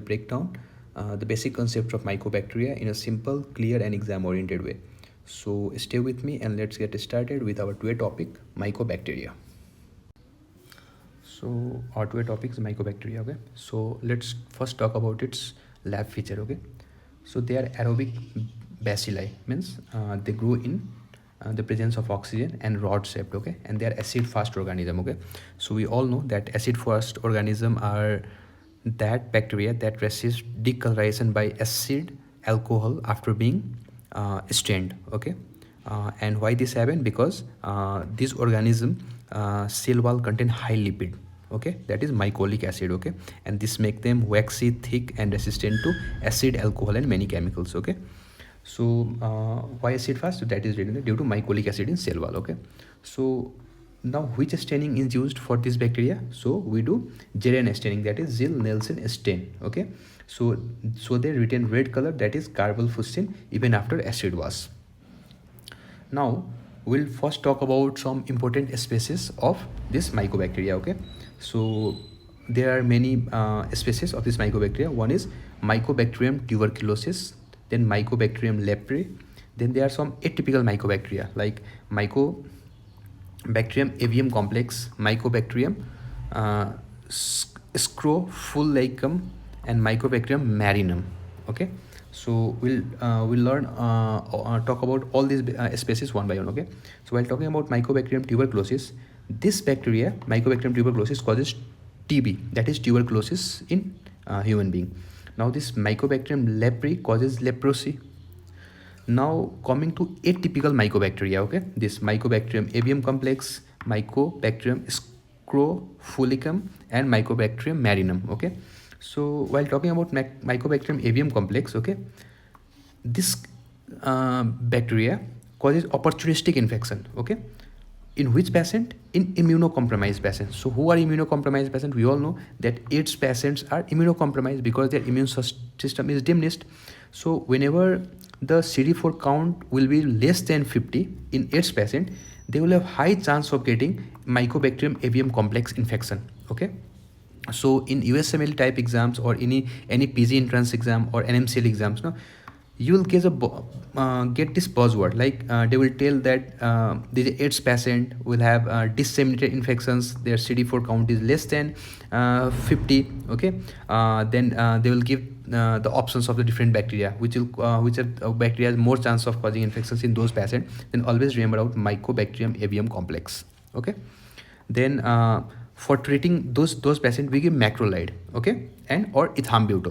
break down the basic concepts of mycobacteria in a simple, clear and exam oriented way. So stay with me and let's get started with our today topic, mycobacteria. So our today topic is mycobacteria. Okay, so let's first talk about its lab feature. Okay, so they are aerobic bacilli, means they grow in the presence of oxygen and rod shaped. Okay, and they are acid fast organism. Okay, so we all know that acid fast organism are that bacteria that resist decolorization by acid alcohol after being stained. Okay, and why this happen? Because this organism cell wall contain high lipid. Okay, that is mycolic acid. Okay, and this make them waxy, thick and resistant to acid, alcohol and many chemicals. Okay, so why acid fast? So that is due to mycolic acid in cell wall. Okay, so now which staining is used for this bacteria? So we do Zerian staining, that is Zell-Nielsen stain. Okay, so they retain red color, that is carbylfuscin, even after acid wash. Now we'll first talk about some important species of this mycobacteria. Okay, so there are many species of this mycobacteria. One is Mycobacterium tuberculosis, then Mycobacterium leprae, then there are some atypical mycobacteria like Mycobacterium avium complex, Mycobacterium scrofullicum and Mycobacterium marinum. Okay, so we'll learn talk about all these species one by one. Okay, so while talking about Mycobacterium tuberculosis, this bacteria Mycobacterium tuberculosis causes TB, that is tuberculosis in human being. Now this Mycobacterium leprae causes leprosy. Now coming to atypical mycobacteria. Okay, this Mycobacterium avium complex, Mycobacterium scrofullicum and Mycobacterium marinum. Okay, so while talking about Mycobacterium avium complex, okay, this bacteria causes opportunistic infection. Okay, in which patient? In immunocompromised patients. So who are immunocompromised patients? We all know that AIDS patients are immunocompromised because their immune system is diminished. So whenever the CD4 count will be less than 50 in AIDS patient, they will have high chance of getting Mycobacterium avium complex infection. Okay, so in USMLE type exams or any PG entrance exam or NMCL exams, no, you will get this buzzword like they will tell that the AIDS patient will have disseminated infections, their CD4 count is less than 50. Okay, then they will give the options of the different bacteria which bacteria has more chance of causing infections in those patients. Then always remember about Mycobacterium avium complex. Okay, then for treating those patients we give macrolide, okay, and or ethambutol.